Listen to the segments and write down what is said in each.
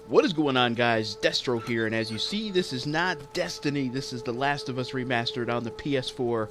What is going on, guys? Destro here, and as you see, this is not Destiny. This is The Last of Us Remastered on the PS4,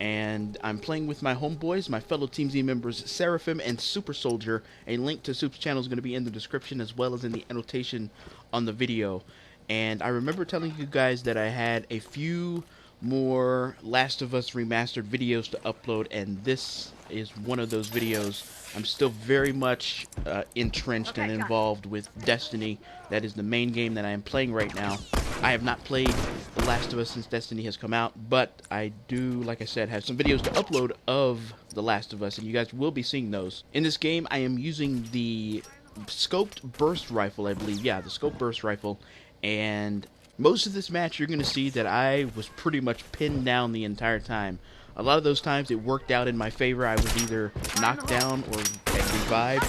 and I'm playing with my homeboys, my fellow Team Z members, Seraphim and Super Soldier. A link to Soup's channel is going to be in the description as well as in the annotation on the video. And I remember telling you guys that I had a few more Last of Us Remastered videos to upload, and this is one of those videos. I'm still very much entrenched and involved with Destiny. That is the main game that I am playing right now. I have not played The Last of Us since Destiny has come out, but I do, like I said, have some videos to upload of The Last of Us, and you guys will be seeing those. In this game, I am using the scoped burst rifle, I believe. Yeah, the scoped burst rifle, and most of this match, you're going to see that I was pretty much pinned down the entire time. A lot of those times it worked out in my favor. I was either knocked down or revived,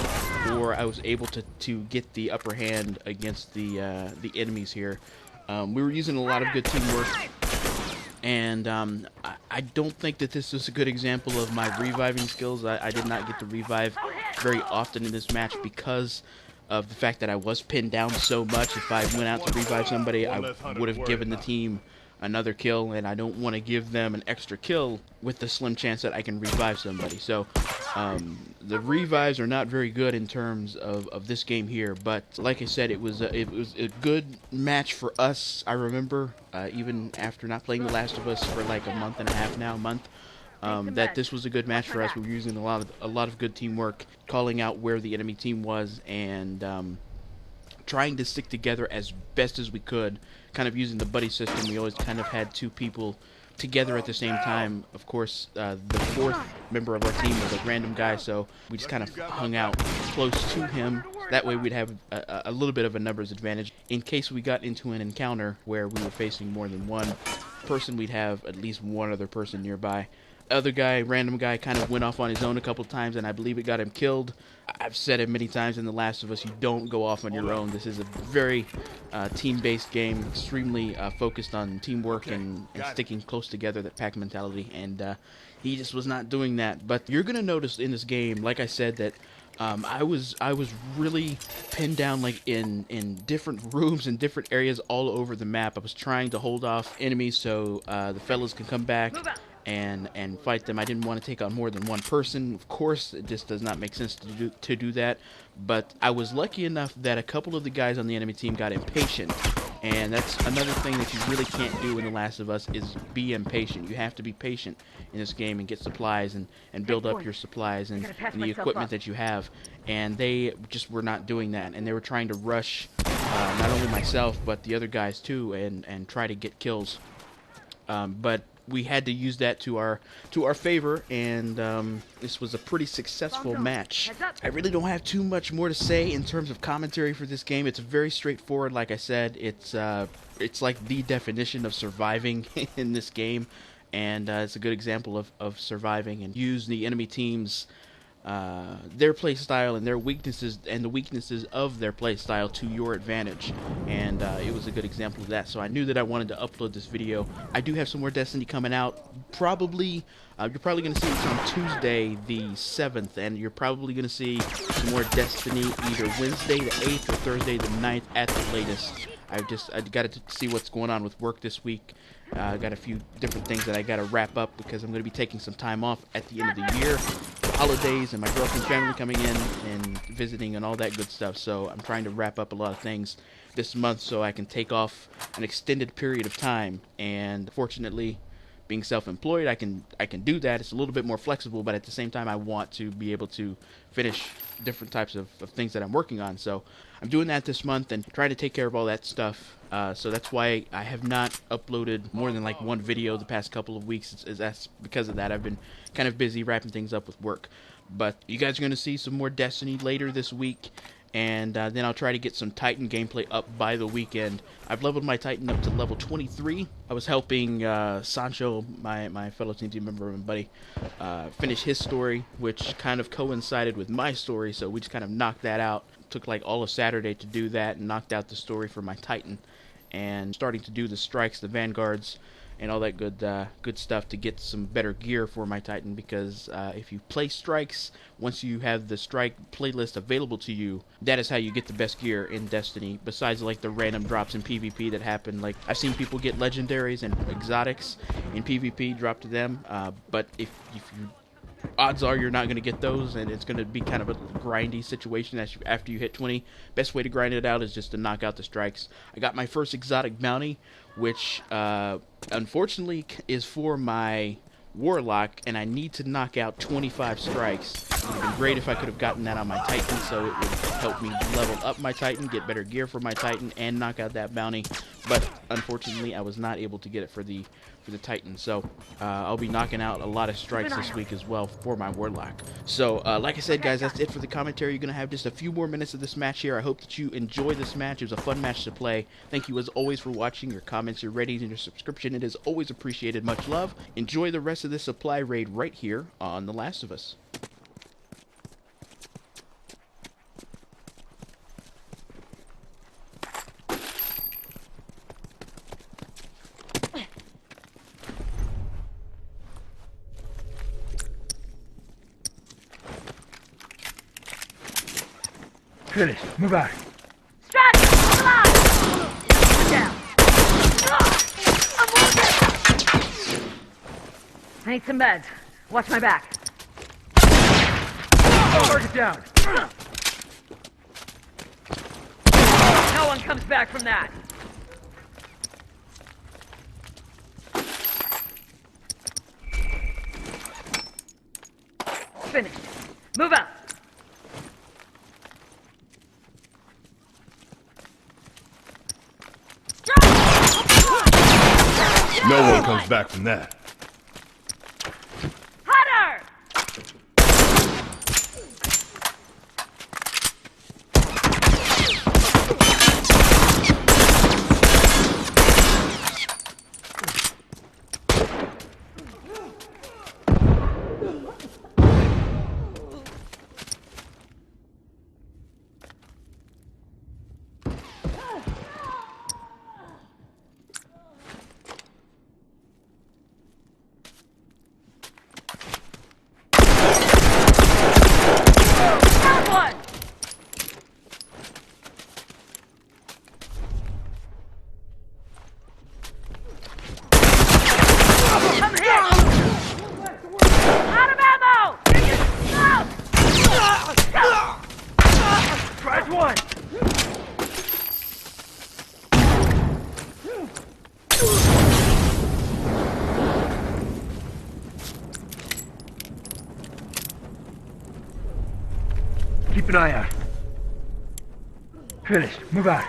or I was able to get the upper hand against the enemies here. We were using a lot of good teamwork, and I don't think that this is a good example of my reviving skills. I did not get to revive very often in this match because of the fact that I was pinned down so much. If I went out to revive somebody, I would have given the team another kill, and I don't want to give them an extra kill with the slim chance that I can revive somebody. So the revives are not very good in terms of this game here, but like I said, it was a good match for us. I remember even after not playing The Last of Us for like a month and a half now, that this was a good match for us. We were using a lot of good teamwork, calling out where the enemy team was, and trying to stick together as best as we could, kind of using the buddy system. We always kind of had two people together at the same time. Of course, the fourth member of our team was a random guy, so we just kind of hung out close to him. That way we'd have a little bit of a numbers advantage. In case we got into an encounter where we were facing more than one person, we'd have at least one other person nearby. Other guy, random guy, kind of went off on his own a couple times, and I believe it got him killed. I've said it many times in The Last of Us, you don't go off on your own. This is a very team-based game, extremely focused on teamwork and sticking close together, that pack mentality, and he just was not doing that. But you're going to notice in this game, like I said, that I was really pinned down, like in different rooms and different areas all over the map. I was trying to hold off enemies so the fellas can come back and fight them. I didn't want to take on more than one person. Of course, it just does not make sense to do that. But I was lucky enough that a couple of the guys on the enemy team got impatient. And that's another thing that you really can't do in The Last of Us, is be impatient. You have to be patient in this game and get supplies and build up your supplies and the equipment that you have. And they just were not doing that. And they were trying to rush not only myself, but the other guys too, and try to get kills. But we had to use that to our favor, and this was a pretty successful match. I really don't have too much more to say in terms of commentary for this game. It's very straightforward. Like I said, it's like the definition of surviving in this game, and it's a good example of surviving, and use the enemy team's their play style and their weaknesses and the weaknesses of their play style to your advantage, and it was a good example of that. So I knew that I wanted to upload this video. I do have some more Destiny coming out. Probably you're probably going to see this on Tuesday the 7th, and you're probably going to see some more Destiny either Wednesday the 8th or Thursday the 9th at the latest. I got to see what's going on with work this week. I got a few different things that I got to wrap up because I'm going to be taking some time off at the end of the year, holidays, and my girlfriend's family coming in and visiting and all that good stuff. So I'm trying to wrap up a lot of things this month so I can take off an extended period of time. And fortunately, being self-employed, I can do that. It's a little bit more flexible, but at the same time, I want to be able to finish different types of things that I'm working on. So I'm doing that this month and trying to take care of all that stuff. So that's why I have not uploaded more than like one video the past couple of weeks. That's because of that. I've been kind of busy wrapping things up with work. But you guys are going to see some more Destiny later this week. And then I'll try to get some Titan gameplay up by the weekend. I've leveled my Titan up to level 23. I was helping Sancho, my fellow team member and buddy, finish his story, which kind of coincided with my story, so we just kind of knocked that out. Took like all of Saturday to do that and knocked out the story for my Titan. And starting to do the strikes, the vanguards, and all that good stuff to get some better gear for my Titan, because if you play strikes, once you have the strike playlist available to you, that is how you get the best gear in Destiny, besides like the random drops in PvP that happen. Like, I've seen people get legendaries and exotics in PvP drop to them, but if you odds are you're not going to get those, and it's going to be kind of a grindy situation after you hit 20. Best way to grind it out is just to knock out the strikes. I got my first exotic bounty, which unfortunately is for my Warlock, and I need to knock out 25 strikes. It would have been great if I could have gotten that on my Titan, so it would help me level up my Titan, get better gear for my Titan, and knock out that bounty. But unfortunately, I was not able to get it for the Titan, so I'll be knocking out a lot of strikes this week as well for my Warlock. So like I said, guys, that's it for the commentary. You're gonna have just a few more minutes of this match here. I hope that you enjoy this match. It was a fun match to play. Thank you as always for watching. Your comments, your ratings, and your subscription, it is always appreciated. Much love. Enjoy the rest of this supply raid right here on The Last of Us. Finished. Move out. Strat! Come on! Down. I'm wounded! I need some meds. Watch my back. Target down. No one comes back from that. Finished. Move out. No one comes back from that. Hunter! Keep an eye out. Finished. Move out.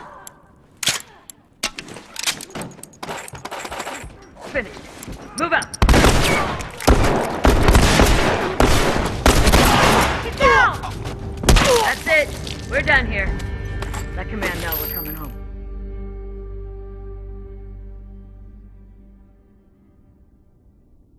Finished. Move out. Get down! That's it. We're done here. Let command know we're coming.